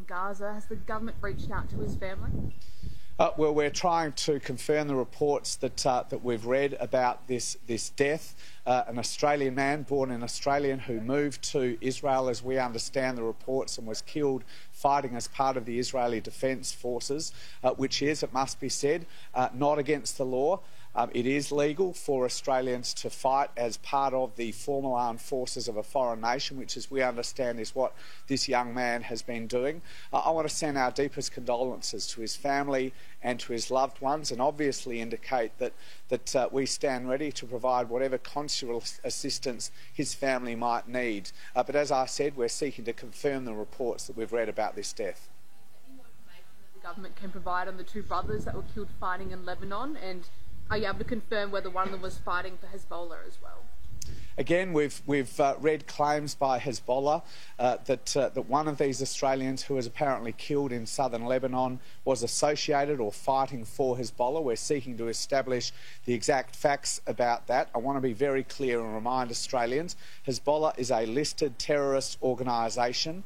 Gaza. Has the government reached out to his family? Well, we're trying to confirm the reports that we've read about this death. An Australian man, born an Australian, who moved to Israel, as we understand the reports, and was killed fighting as part of the Israeli Defence Forces, which is, it must be said, not against the law. It is legal for Australians to fight as part of the formal armed forces of a foreign nation, which, as we understand, is what this young man has been doing. I want to send our deepest condolences to his family and to his loved ones, and obviously indicate that we stand ready to provide whatever consular assistance his family might need. But as I said, we're seeking to confirm the reports that we've read about this death. Any more information that the government can provide on the two brothers that were killed fighting in Lebanon, and are you able to confirm whether one of them was fighting for Hezbollah as well? Again, we've read claims by Hezbollah that one of these Australians who was apparently killed in southern Lebanon was associated or fighting for Hezbollah. We're seeking to establish the exact facts about that. I want to be very clear and remind Australians, Hezbollah is a listed terrorist organisation.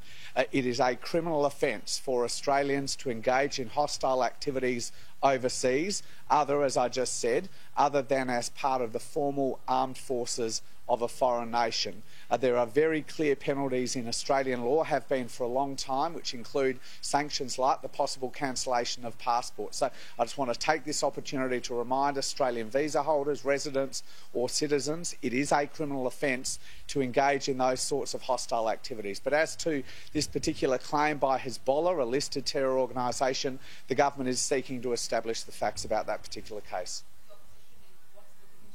It is a criminal offence for Australians to engage in hostile activities overseas, as I just said, other than as part of the formal armed forces of a foreign nation. There are very clear penalties in Australian law, have been for a long time, which include sanctions like the possible cancellation of passports. So I just want to take this opportunity to remind Australian visa holders, residents or citizens, it is a criminal offence to engage in those sorts of hostile activities. But as to this particular claim by Hezbollah, a listed terror organisation, the government is seeking to establish the facts about that particular case.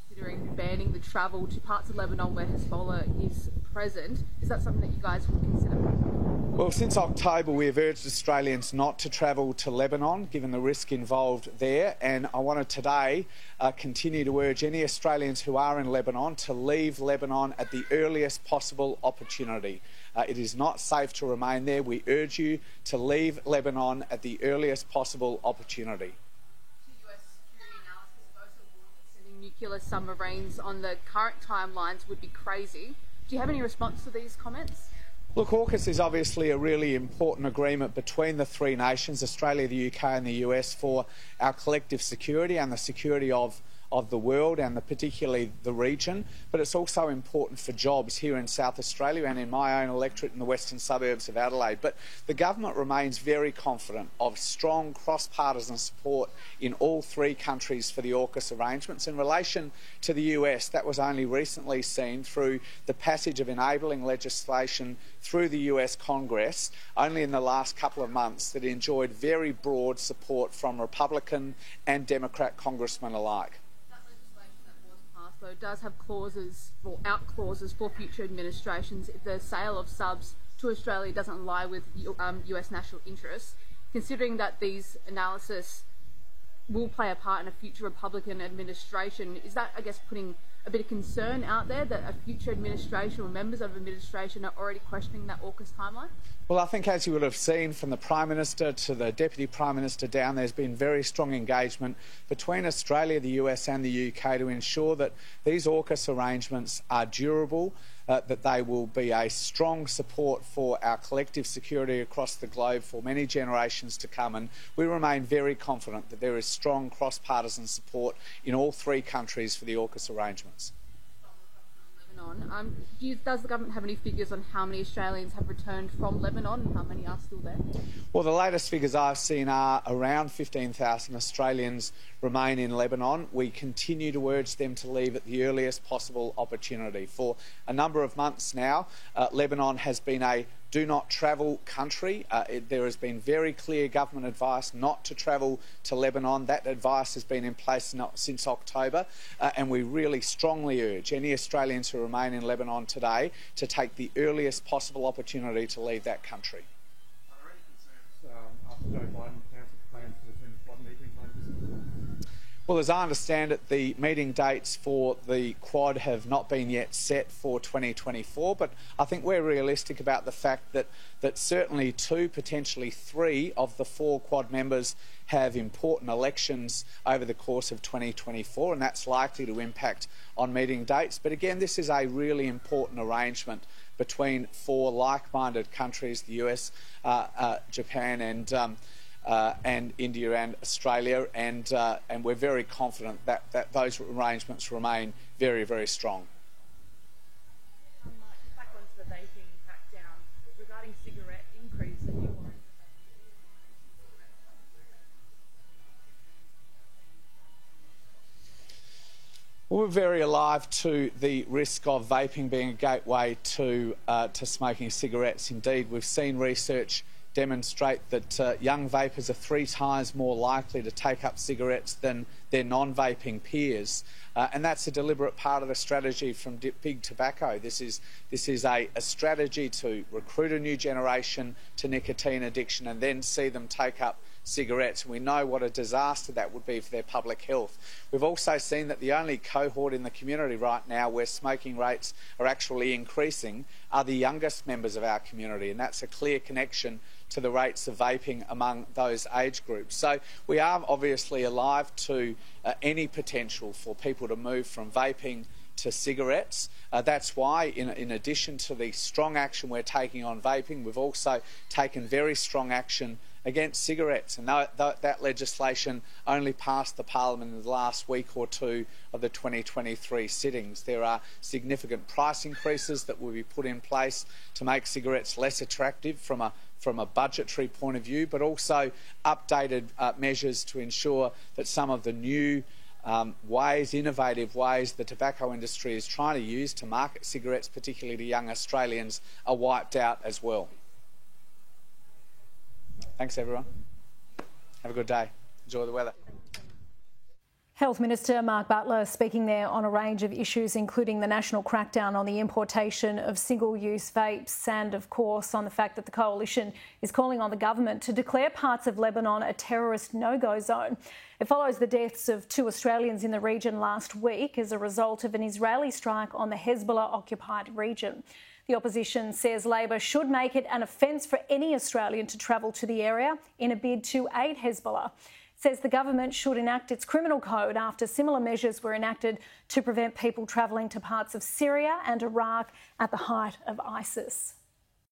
Considering banning the travel to parts of Lebanon where Hezbollah is present, is that something that you guys would consider? Well, since October we have urged Australians not to travel to Lebanon, given the risk involved there, and I want to today continue to urge any Australians who are in Lebanon to leave Lebanon at the earliest possible opportunity. It is not safe to remain there. We urge you to leave Lebanon at the earliest possible opportunity. Nuclear submarines on the current timelines would be crazy. Do you have any response to these comments? Look, AUKUS is obviously a really important agreement between the three nations, Australia, the UK and the US, for our collective security and the security of the world and particularly the region, but it's also important for jobs here in South Australia and in my own electorate in the western suburbs of Adelaide. But the government remains very confident of strong cross-partisan support in all three countries for the AUKUS arrangements. In relation to the US, that was only recently seen through the passage of enabling legislation through the US Congress only in the last couple of months that enjoyed very broad support from Republican and Democrat congressmen alike. So it does have clauses or out clauses for future administrations if the sale of subs to Australia doesn't lie with US national interests. Considering that these analysis will play a part in a future Republican administration, is that, I guess, putting a bit of concern out there that a future administration or members of administration are already questioning that AUKUS timeline? Well, I think as you would have seen from the Prime Minister to the Deputy Prime Minister down, there's been very strong engagement between Australia, the US and the UK to ensure that these AUKUS arrangements are durable, that they will be a strong support for our collective security across the globe for many generations to come. And we remain very confident that there is strong cross-partisan support in all three countries for the AUKUS arrangements. Does the government have any figures on how many Australians have returned from Lebanon and how many are still there? Well, the latest figures I've seen are around 15,000 Australians remain in Lebanon. We continue to urge them to leave at the earliest possible opportunity. For a number of months now, Lebanon has been a do not travel country. There has been very clear government advice not to travel to Lebanon. That advice has been in place since October, and we really strongly urge any Australians who remain in Lebanon today to take the earliest possible opportunity to leave that country. Are there any concerns after Joe Biden cancelled plans to attend Quad meetings like this? Well, as I understand it, the meeting dates for the Quad have not been yet set for 2024, but I think we're realistic about the fact that certainly 2, potentially 3 of the 4 Quad members have important elections over the course of 2024, and that's likely to impact on meeting dates. But again, this is a really important arrangement between 4 like-minded countries, the US, Japan and India and Australia, and we're very confident that those arrangements remain very, very strong. Back onto the vaping crackdown regarding cigarette increase. We're very alive to the risk of vaping being a gateway to smoking cigarettes. Indeed, we've seen research demonstrate that young vapers are 3 times more likely to take up cigarettes than their non-vaping peers. And that's a deliberate part of the strategy from Big Tobacco. This is a strategy to recruit a new generation to nicotine addiction and then see them take up cigarettes. We know what a disaster that would be for their public health. We've also seen that the only cohort in the community right now where smoking rates are actually increasing are the youngest members of our community, and that's a clear connection to the rates of vaping among those age groups. So we are obviously alive to any potential for people to move from vaping to cigarettes. That's why, in addition to the strong action we're taking on vaping, we've also taken very strong action against cigarettes, and that legislation only passed the Parliament in the last week or 2 of the 2023 sittings. There are significant price increases that will be put in place to make cigarettes less attractive from a budgetary point of view, but also updated measures to ensure that some of the new innovative ways the tobacco industry is trying to use to market cigarettes, particularly to young Australians, are wiped out as well. Thanks, everyone. Have a good day. Enjoy the weather. Health Minister Mark Butler speaking there on a range of issues, including the national crackdown on the importation of single-use vapes and, of course, on the fact that the coalition is calling on the government to declare parts of Lebanon a terrorist no-go zone. It follows the deaths of 2 Australians in the region last week as a result of an Israeli strike on the Hezbollah-occupied region. The opposition says Labor should make it an offence for any Australian to travel to the area in a bid to aid Hezbollah. It says the government should enact its criminal code after similar measures were enacted to prevent people travelling to parts of Syria and Iraq at the height of ISIS.